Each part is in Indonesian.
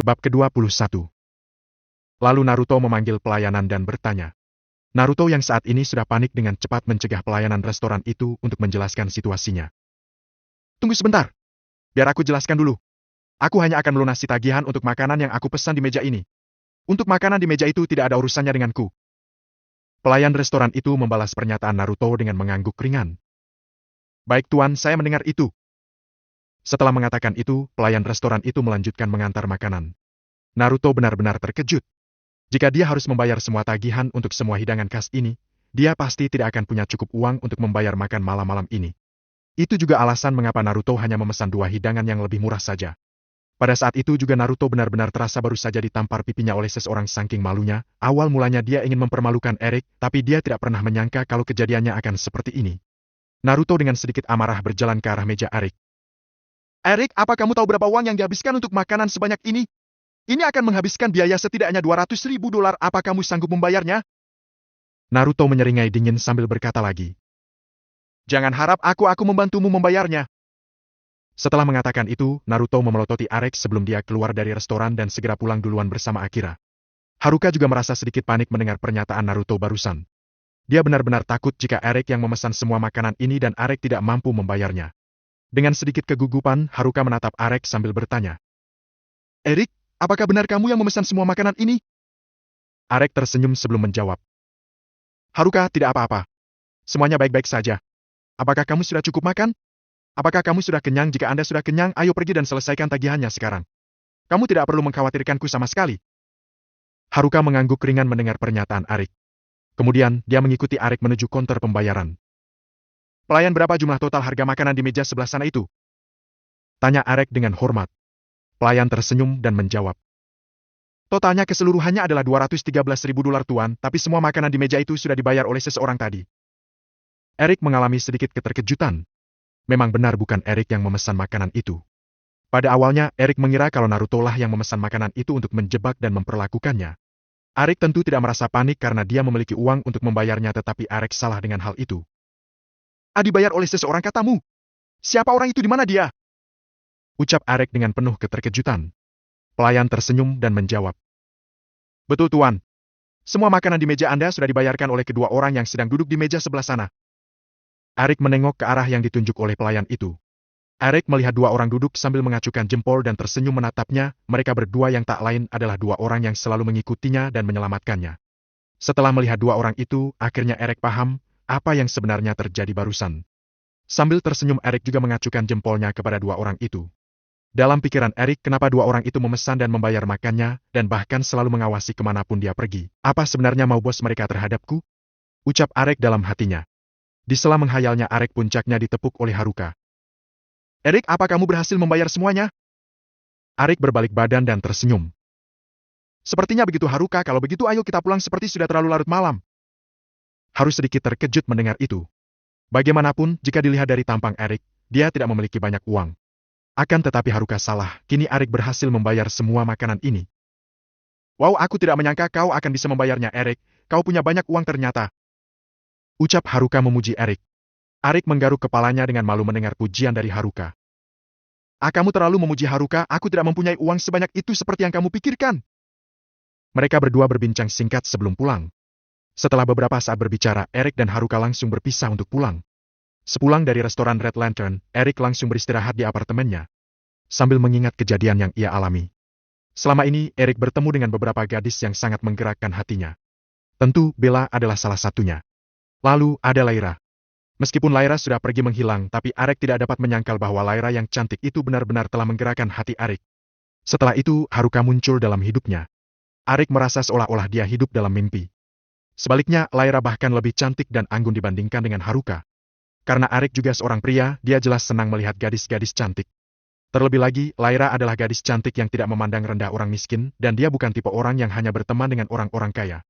Bab ke-21. Lalu Naruto memanggil pelayanan dan bertanya. Naruto yang saat ini sudah panik dengan cepat mencegah pelayanan restoran itu untuk menjelaskan situasinya. Tunggu sebentar. Biar aku jelaskan dulu. Aku hanya akan melunasi tagihan untuk makanan yang aku pesan di meja ini. Untuk makanan di meja itu tidak ada urusannya denganku. Pelayan restoran itu membalas pernyataan Naruto dengan mengangguk ringan. Baik tuan, saya mendengar itu. Setelah mengatakan itu, pelayan restoran itu melanjutkan mengantar makanan. Naruto benar-benar terkejut. Jika dia harus membayar semua tagihan untuk semua hidangan khas ini, dia pasti tidak akan punya cukup uang untuk membayar makan malam-malam ini. Itu juga alasan mengapa Naruto hanya memesan 2 hidangan yang lebih murah saja. Pada saat itu juga Naruto benar-benar terasa baru saja ditampar pipinya oleh seseorang saking malunya. Awal mulanya dia ingin mempermalukan Eric, tapi dia tidak pernah menyangka kalau kejadiannya akan seperti ini. Naruto dengan sedikit amarah berjalan ke arah meja Eric. Eric, apa kamu tahu berapa uang yang dihabiskan untuk makanan sebanyak ini? Ini akan menghabiskan biaya setidaknya $200.000. Apa kamu sanggup membayarnya? Naruto menyeringai dingin sambil berkata lagi. Jangan harap aku membantumu membayarnya. Setelah mengatakan itu, Naruto memelototi Arek sebelum dia keluar dari restoran dan segera pulang duluan bersama Akira. Haruka juga merasa sedikit panik mendengar pernyataan Naruto barusan. Dia benar-benar takut jika Arek yang memesan semua makanan ini dan Arek tidak mampu membayarnya. Dengan sedikit kegugupan, Haruka menatap Arek sambil bertanya. Erik, apakah benar kamu yang memesan semua makanan ini? Arek tersenyum sebelum menjawab. Haruka, tidak apa-apa. Semuanya baik-baik saja. Apakah kamu sudah cukup makan? Apakah kamu sudah kenyang? Jika Anda sudah kenyang, ayo pergi dan selesaikan tagihannya sekarang. Kamu tidak perlu mengkhawatirkanku sama sekali. Haruka mengangguk ringan mendengar pernyataan Arek. Kemudian, dia mengikuti Arek menuju konter pembayaran. Pelayan, berapa jumlah total harga makanan di meja sebelah sana itu? Tanya Arek dengan hormat. Pelayan tersenyum dan menjawab. Totalnya keseluruhannya adalah $213.000 tuan, tapi semua makanan di meja itu sudah dibayar oleh seseorang tadi. Eric mengalami sedikit keterkejutan. Memang benar bukan Eric yang memesan makanan itu. Pada awalnya, Eric mengira kalau Naruto lah yang memesan makanan itu untuk menjebak dan memperlakukannya. Eric tentu tidak merasa panik karena dia memiliki uang untuk membayarnya, tetapi Eric salah dengan hal itu. Dibayar oleh seseorang katamu? Siapa orang itu, di mana dia? Ucap Eric dengan penuh keterkejutan. Pelayan tersenyum dan menjawab. Betul tuan. Semua makanan di meja Anda sudah dibayarkan oleh kedua orang yang sedang duduk di meja sebelah sana. Eric menengok ke arah yang ditunjuk oleh pelayan itu. Eric melihat 2 orang duduk sambil mengacukan jempol dan tersenyum menatapnya. Mereka berdua yang tak lain adalah 2 orang yang selalu mengikutinya dan menyelamatkannya. Setelah melihat 2 orang itu, akhirnya Eric paham apa yang sebenarnya terjadi barusan. Sambil tersenyum, Eric juga mengacukan jempolnya kepada 2 orang itu. Dalam pikiran Eric, kenapa 2 orang itu memesan dan membayar makannya, dan bahkan selalu mengawasi kemanapun dia pergi. Apa sebenarnya mau bos mereka terhadapku? Ucap Eric dalam hatinya. Di sela menghayalnya, Eric puncaknya ditepuk oleh Haruka. Eric, apa kamu berhasil membayar semuanya? Eric berbalik badan dan tersenyum. Sepertinya begitu Haruka, kalau begitu ayo kita pulang, seperti sudah terlalu larut malam. Haru sedikit terkejut mendengar itu. Bagaimanapun, jika dilihat dari tampang Eric, dia tidak memiliki banyak uang. Akan tetapi Haruka salah, kini Eric berhasil membayar semua makanan ini. Wow, aku tidak menyangka kau akan bisa membayarnya Eric, kau punya banyak uang ternyata. Ucap Haruka memuji Eric. Eric menggaruk kepalanya dengan malu mendengar pujian dari Haruka. Kamu terlalu memuji Haruka, aku tidak mempunyai uang sebanyak itu seperti yang kamu pikirkan. Mereka berdua berbincang singkat sebelum pulang. Setelah beberapa saat berbicara, Eric dan Haruka langsung berpisah untuk pulang. Sepulang dari restoran Red Lantern, Eric langsung beristirahat di apartemennya. Sambil mengingat kejadian yang ia alami. Selama ini, Eric bertemu dengan beberapa gadis yang sangat menggerakkan hatinya. Tentu, Bella adalah salah satunya. Lalu, ada Lyra. Meskipun Lyra sudah pergi menghilang, tapi Eric tidak dapat menyangkal bahwa Lyra yang cantik itu benar-benar telah menggerakkan hati Eric. Setelah itu, Haruka muncul dalam hidupnya. Eric merasa seolah-olah dia hidup dalam mimpi. Sebaliknya, Lyra bahkan lebih cantik dan anggun dibandingkan dengan Haruka. Karena Eric juga seorang pria, dia jelas senang melihat gadis-gadis cantik. Terlebih lagi, Lyra adalah gadis cantik yang tidak memandang rendah orang miskin, dan dia bukan tipe orang yang hanya berteman dengan orang-orang kaya.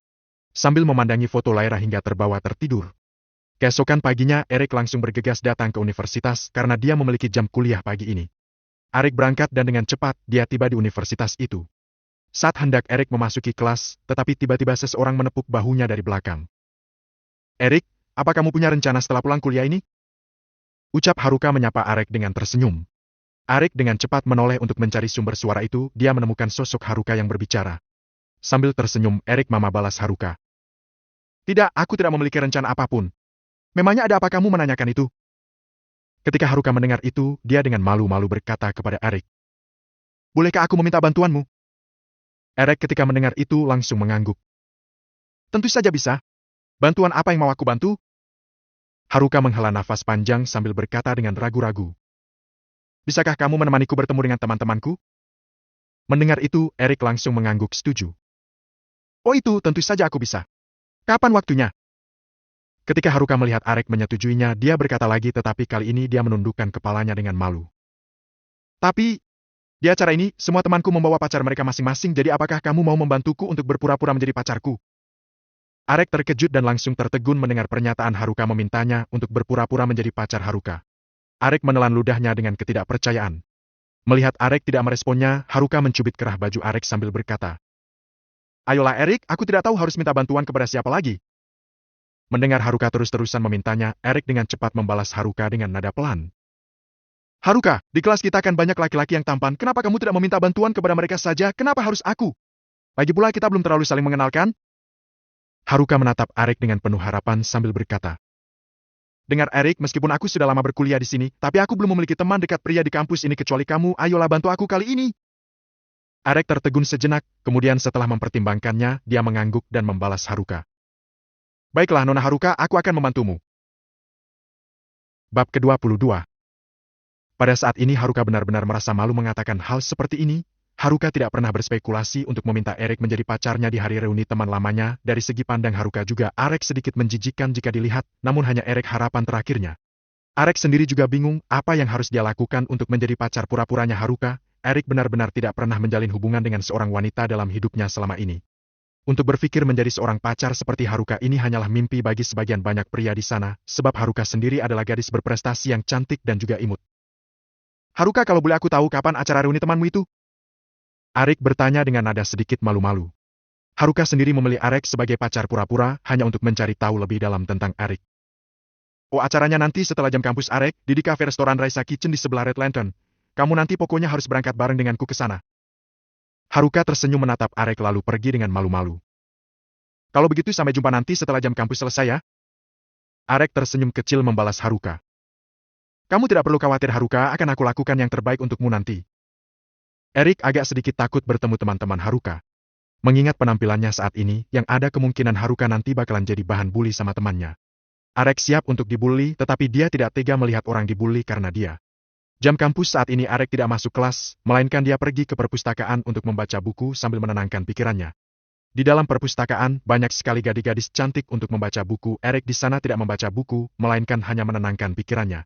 Sambil memandangi foto Lyra hingga terbawa tertidur. Keesokan paginya, Eric langsung bergegas datang ke universitas karena dia memiliki jam kuliah pagi ini. Eric berangkat dan dengan cepat, dia tiba di universitas itu. Saat hendak Eric memasuki kelas, tetapi tiba-tiba seseorang menepuk bahunya dari belakang. Eric, apa kamu punya rencana setelah pulang kuliah ini? Ucap Haruka menyapa Eric dengan tersenyum. Arik dengan cepat menoleh untuk mencari sumber suara itu, dia menemukan sosok Haruka yang berbicara. Sambil tersenyum, Erik Mama balas Haruka. Tidak, aku tidak memiliki rencana apapun. Memangnya ada apa kamu menanyakan itu? Ketika Haruka mendengar itu, dia dengan malu-malu berkata kepada Erik. Bolehkah aku meminta bantuanmu? Erik ketika mendengar itu langsung mengangguk. Tentu saja bisa. Bantuan apa yang mau aku bantu? Haruka menghela nafas panjang sambil berkata dengan ragu-ragu. Bisakah kamu menemaniku bertemu dengan teman-temanku? Mendengar itu, Erik langsung mengangguk setuju. Oh itu, tentu saja aku bisa. Kapan waktunya? Ketika Haruka melihat Erik menyetujuinya, dia berkata lagi tetapi kali ini dia menundukkan kepalanya dengan malu. Tapi, di acara ini, semua temanku membawa pacar mereka masing-masing, jadi apakah kamu mau membantuku untuk berpura-pura menjadi pacarku? Erik terkejut dan langsung tertegun mendengar pernyataan Haruka memintanya untuk berpura-pura menjadi pacar Haruka. Erik menelan ludahnya dengan ketidakpercayaan. Melihat Erik tidak meresponnya, Haruka mencubit kerah baju Erik sambil berkata, Ayolah Erik, aku tidak tahu harus minta bantuan kepada siapa lagi. Mendengar Haruka terus-terusan memintanya, Erik dengan cepat membalas Haruka dengan nada pelan. Haruka, di kelas kita kan banyak laki-laki yang tampan, kenapa kamu tidak meminta bantuan kepada mereka saja, kenapa harus aku? Lagi pula kita belum terlalu saling mengenalkan? Haruka menatap Erik dengan penuh harapan sambil berkata, Dengar Erik, meskipun aku sudah lama berkuliah di sini, tapi aku belum memiliki teman dekat pria di kampus ini kecuali kamu, ayolah bantu aku kali ini. Erik tertegun sejenak, kemudian setelah mempertimbangkannya, dia mengangguk dan membalas Haruka. Baiklah Nona Haruka, aku akan membantumu. Bab ke-22. Pada saat ini Haruka benar-benar merasa malu mengatakan hal seperti ini. Haruka tidak pernah berspekulasi untuk meminta Erik menjadi pacarnya di hari reuni teman lamanya. Dari segi pandang Haruka juga, Erik sedikit menjijikkan jika dilihat, namun hanya Erik harapan terakhirnya. Erik sendiri juga bingung apa yang harus dia lakukan untuk menjadi pacar pura-puranya Haruka. Erik benar-benar tidak pernah menjalin hubungan dengan seorang wanita dalam hidupnya selama ini. Untuk berpikir menjadi seorang pacar seperti Haruka ini hanyalah mimpi bagi sebagian banyak pria di sana, sebab Haruka sendiri adalah gadis berprestasi yang cantik dan juga imut. Haruka, kalau boleh aku tahu kapan acara reuni temanmu itu? Erik bertanya dengan nada sedikit malu-malu. Haruka sendiri memilih Erik sebagai pacar pura-pura hanya untuk mencari tahu lebih dalam tentang Erik. Oh, acaranya nanti setelah jam kampus Erik, di kafe restoran Raisa Kitchen di sebelah Red Lantern. Kamu nanti pokoknya harus berangkat bareng denganku ke sana. Haruka tersenyum menatap Erik lalu pergi dengan malu-malu. Kalau begitu sampai jumpa nanti setelah jam kampus selesai ya. Erik tersenyum kecil membalas Haruka. Kamu tidak perlu khawatir Haruka, akan aku lakukan yang terbaik untukmu nanti. Erik agak sedikit takut bertemu teman-teman Haruka. Mengingat penampilannya saat ini, yang ada kemungkinan Haruka nanti bakalan jadi bahan bully sama temannya. Erik siap untuk dibully, tetapi dia tidak tega melihat orang dibully karena dia. Jam kampus saat ini Erik tidak masuk kelas, melainkan dia pergi ke perpustakaan untuk membaca buku sambil menenangkan pikirannya. Di dalam perpustakaan, banyak sekali gadis-gadis cantik untuk membaca buku. Erik di sana tidak membaca buku, melainkan hanya menenangkan pikirannya.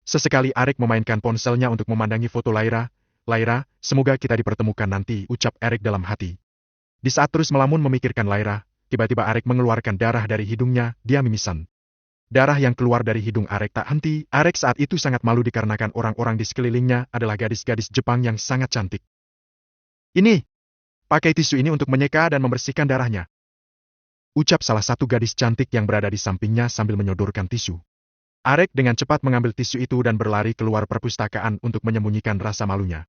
Sesekali Erik memainkan ponselnya untuk memandangi foto Laira. Laira, semoga kita dipertemukan nanti, ucap Erik dalam hati. Di saat terus melamun memikirkan Laira, tiba-tiba Erik mengeluarkan darah dari hidungnya, dia mimisan. Darah yang keluar dari hidung Erik tak henti. Erik saat itu sangat malu dikarenakan orang-orang di sekelilingnya adalah gadis-gadis Jepang yang sangat cantik. Ini, pakai tisu ini untuk menyeka dan membersihkan darahnya. Ucap salah satu gadis cantik yang berada di sampingnya sambil menyodorkan tisu. Erik dengan cepat mengambil tisu itu dan berlari keluar perpustakaan untuk menyembunyikan rasa malunya.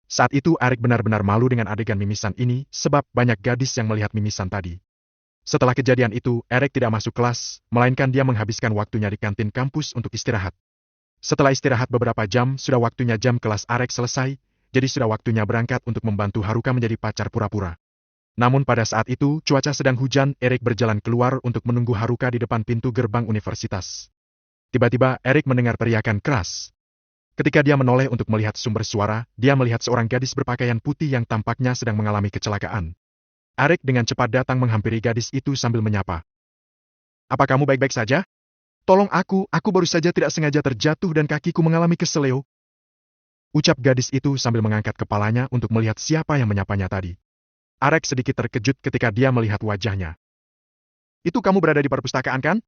Saat itu Erik benar-benar malu dengan adegan mimisan ini, sebab banyak gadis yang melihat mimisan tadi. Setelah kejadian itu, Erik tidak masuk kelas, melainkan dia menghabiskan waktunya di kantin kampus untuk istirahat. Setelah istirahat beberapa jam, sudah waktunya jam kelas Erik selesai, jadi sudah waktunya berangkat untuk membantu Haruka menjadi pacar pura-pura. Namun pada saat itu, cuaca sedang hujan, Erik berjalan keluar untuk menunggu Haruka di depan pintu gerbang universitas. Tiba-tiba, Erik mendengar teriakan keras. Ketika dia menoleh untuk melihat sumber suara, dia melihat seorang gadis berpakaian putih yang tampaknya sedang mengalami kecelakaan. Erik dengan cepat datang menghampiri gadis itu sambil menyapa. Apa kamu baik-baik saja? Tolong aku baru saja tidak sengaja terjatuh dan kakiku mengalami keseleo. Ucap gadis itu sambil mengangkat kepalanya untuk melihat siapa yang menyapanya tadi. Erik sedikit terkejut ketika dia melihat wajahnya. Itu kamu berada di perpustakaan kan?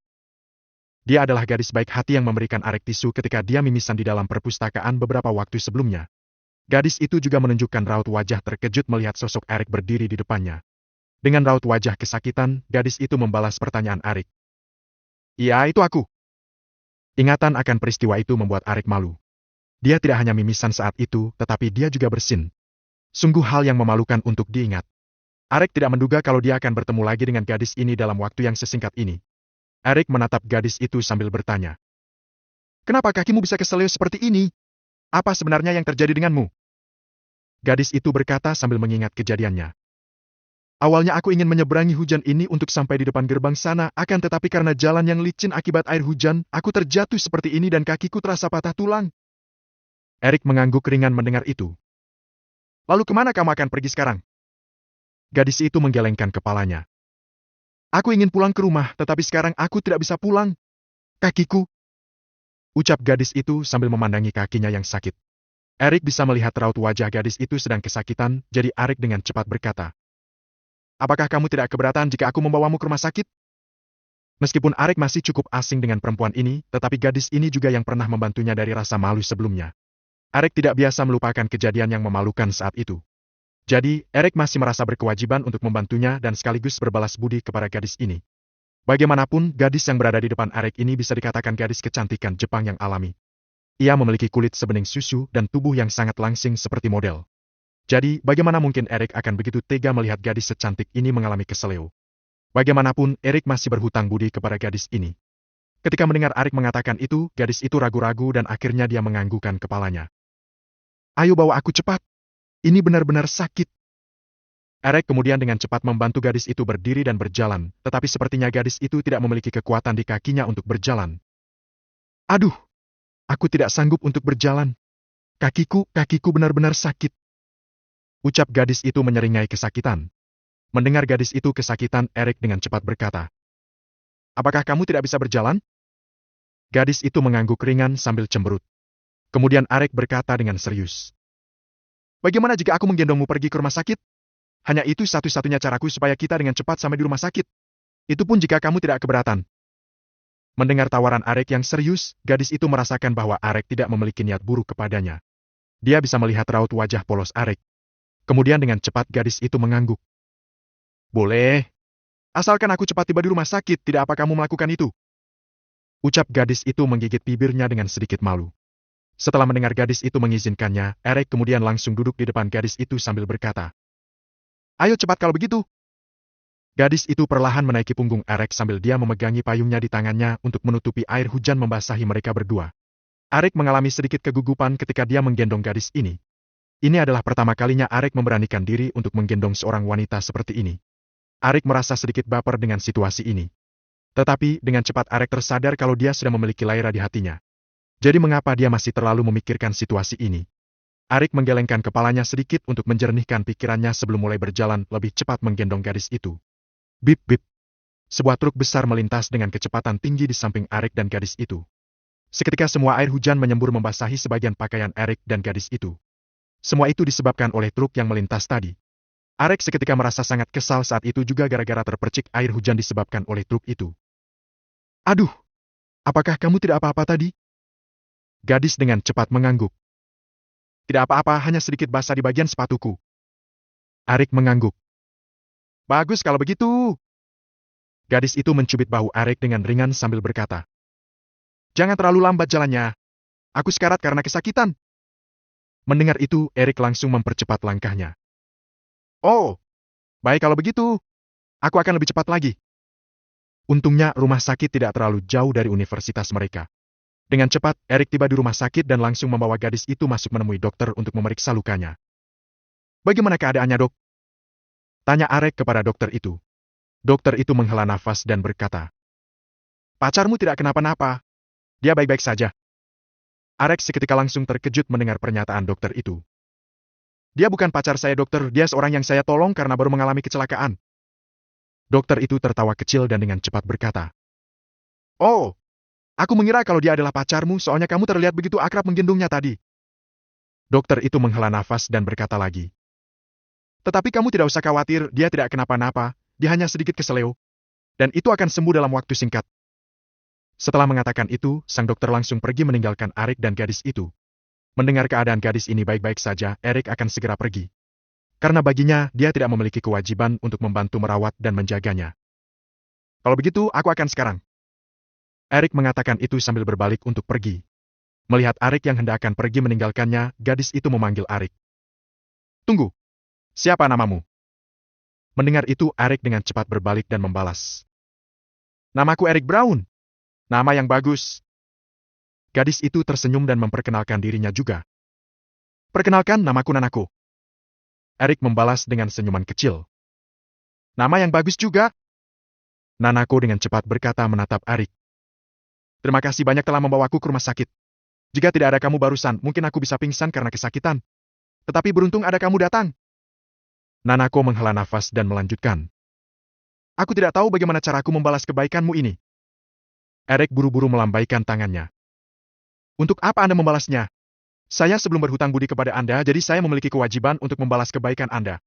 Dia adalah gadis baik hati yang memberikan Erik tisu ketika dia mimisan di dalam perpustakaan beberapa waktu sebelumnya. Gadis itu juga menunjukkan raut wajah terkejut melihat sosok Erik berdiri di depannya. Dengan raut wajah kesakitan, gadis itu membalas pertanyaan Erik. Iya, itu aku. Ingatan akan peristiwa itu membuat Erik malu. Dia tidak hanya mimisan saat itu, tetapi dia juga bersin. Sungguh hal yang memalukan untuk diingat. Eric tidak menduga kalau dia akan bertemu lagi dengan gadis ini dalam waktu yang sesingkat ini. Eric menatap gadis itu sambil bertanya. Kenapa kakimu bisa keseleo seperti ini? Apa sebenarnya yang terjadi denganmu? Gadis itu berkata sambil mengingat kejadiannya. Awalnya aku ingin menyeberangi hujan ini untuk sampai di depan gerbang sana, akan tetapi karena jalan yang licin akibat air hujan, aku terjatuh seperti ini dan kakiku terasa patah tulang. Eric mengangguk ringan mendengar itu. Lalu kemana kamu akan pergi sekarang? Gadis itu menggelengkan kepalanya. Aku ingin pulang ke rumah, tetapi sekarang aku tidak bisa pulang. Kakiku. Ucap gadis itu sambil memandangi kakinya yang sakit. Eric bisa melihat raut wajah gadis itu sedang kesakitan, jadi Eric dengan cepat berkata. Apakah kamu tidak keberatan jika aku membawamu ke rumah sakit? Meskipun Eric masih cukup asing dengan perempuan ini, tetapi gadis ini juga yang pernah membantunya dari rasa malu sebelumnya. Eric tidak biasa melupakan kejadian yang memalukan saat itu. Jadi, Eric masih merasa berkewajiban untuk membantunya dan sekaligus berbalas budi kepada gadis ini. Bagaimanapun, gadis yang berada di depan Eric ini bisa dikatakan gadis kecantikan Jepang yang alami. Ia memiliki kulit sebening susu dan tubuh yang sangat langsing seperti model. Jadi, bagaimana mungkin Eric akan begitu tega melihat gadis secantik ini mengalami keseleo? Bagaimanapun, Eric masih berhutang budi kepada gadis ini. Ketika mendengar Eric mengatakan itu, gadis itu ragu-ragu dan akhirnya dia menganggukkan kepalanya. Ayo bawa aku cepat. Ini benar-benar sakit. Eric kemudian dengan cepat membantu gadis itu berdiri dan berjalan, tetapi sepertinya gadis itu tidak memiliki kekuatan di kakinya untuk berjalan. Aduh, aku tidak sanggup untuk berjalan. Kakiku benar-benar sakit. Ucap gadis itu menyeringai kesakitan. Mendengar gadis itu kesakitan, Eric dengan cepat berkata. Apakah kamu tidak bisa berjalan? Gadis itu mengangguk ringan sambil cemberut. Kemudian Eric berkata dengan serius. Bagaimana jika aku menggendongmu pergi ke rumah sakit? Hanya itu satu-satunya caraku supaya kita dengan cepat sampai di rumah sakit. Itu pun jika kamu tidak keberatan. Mendengar tawaran Eric yang serius, gadis itu merasakan bahwa Eric tidak memiliki niat buruk kepadanya. Dia bisa melihat raut wajah polos Eric. Kemudian dengan cepat gadis itu mengangguk. Boleh. Asalkan aku cepat tiba di rumah sakit, tidak apa kamu melakukan itu. Ucap gadis itu menggigit bibirnya dengan sedikit malu. Setelah mendengar gadis itu mengizinkannya, Eric kemudian langsung duduk di depan gadis itu sambil berkata. Ayo cepat kalau begitu. Gadis itu perlahan menaiki punggung Eric sambil dia memegangi payungnya di tangannya untuk menutupi air hujan membasahi mereka berdua. Eric mengalami sedikit kegugupan ketika dia menggendong gadis ini. Ini adalah pertama kalinya Eric memberanikan diri untuk menggendong seorang wanita seperti ini. Eric merasa sedikit baper dengan situasi ini. Tetapi dengan cepat Eric tersadar kalau dia sudah memiliki Lyra di hatinya. Jadi mengapa dia masih terlalu memikirkan situasi ini? Eric menggelengkan kepalanya sedikit untuk menjernihkan pikirannya sebelum mulai berjalan lebih cepat menggendong gadis itu. Bip bip. Sebuah truk besar melintas dengan kecepatan tinggi di samping Eric dan gadis itu. Seketika semua air hujan menyembur membasahi sebagian pakaian Eric dan gadis itu. Semua itu disebabkan oleh truk yang melintas tadi. Eric seketika merasa sangat kesal saat itu juga gara-gara terpercik air hujan disebabkan oleh truk itu. Aduh, apakah kamu tidak apa-apa tadi? Gadis dengan cepat mengangguk. Tidak apa-apa, hanya sedikit basah di bagian sepatuku. Eric mengangguk. Bagus kalau begitu. Gadis itu mencubit bahu Eric dengan ringan sambil berkata. Jangan terlalu lambat jalannya. Aku sekarat karena kesakitan. Mendengar itu, Eric langsung mempercepat langkahnya. Oh, baik kalau begitu. Aku akan lebih cepat lagi. Untungnya rumah sakit tidak terlalu jauh dari universitas mereka. Dengan cepat, Eric tiba di rumah sakit dan langsung membawa gadis itu masuk menemui dokter untuk memeriksa lukanya. Bagaimana keadaannya, dok? Tanya Eric kepada dokter itu. Dokter itu menghela nafas dan berkata, pacarmu tidak kenapa-napa. Dia baik-baik saja. Eric seketika langsung terkejut mendengar pernyataan dokter itu. Dia bukan pacar saya, dokter. Dia seorang yang saya tolong karena baru mengalami kecelakaan. Dokter itu tertawa kecil dan dengan cepat berkata, oh, aku mengira kalau dia adalah pacarmu, soalnya kamu terlihat begitu akrab menggendongnya tadi. Dokter itu menghela nafas dan berkata lagi. Tetapi kamu tidak usah khawatir, dia tidak kenapa-napa, dia hanya sedikit keseleo. Dan itu akan sembuh dalam waktu singkat. Setelah mengatakan itu, sang dokter langsung pergi meninggalkan Eric dan gadis itu. Mendengar keadaan gadis ini baik-baik saja, Eric akan segera pergi. Karena baginya, dia tidak memiliki kewajiban untuk membantu merawat dan menjaganya. Kalau begitu, aku akan sekarang. Eric mengatakan itu sambil berbalik untuk pergi. Melihat Arik yang hendak akan pergi meninggalkannya, gadis itu memanggil Arik. Tunggu. Siapa namamu? Mendengar itu, Arik dengan cepat berbalik dan membalas. Namaku Erik Brown. Nama yang bagus. Gadis itu tersenyum dan memperkenalkan dirinya juga. Perkenalkan, namaku Nanako. Erik membalas dengan senyuman kecil. Nama yang bagus juga. Nanako dengan cepat berkata menatap Arik. Terima kasih banyak telah membawaku ke rumah sakit. Jika tidak ada kamu barusan, mungkin aku bisa pingsan karena kesakitan. Tetapi beruntung ada kamu datang. Nanako menghela nafas dan melanjutkan. Aku tidak tahu bagaimana caraku membalas kebaikanmu ini. Erik buru-buru melambaikan tangannya. Untuk apa Anda membalasnya? Saya sebelum berhutang budi kepada Anda, jadi saya memiliki kewajiban untuk membalas kebaikan Anda.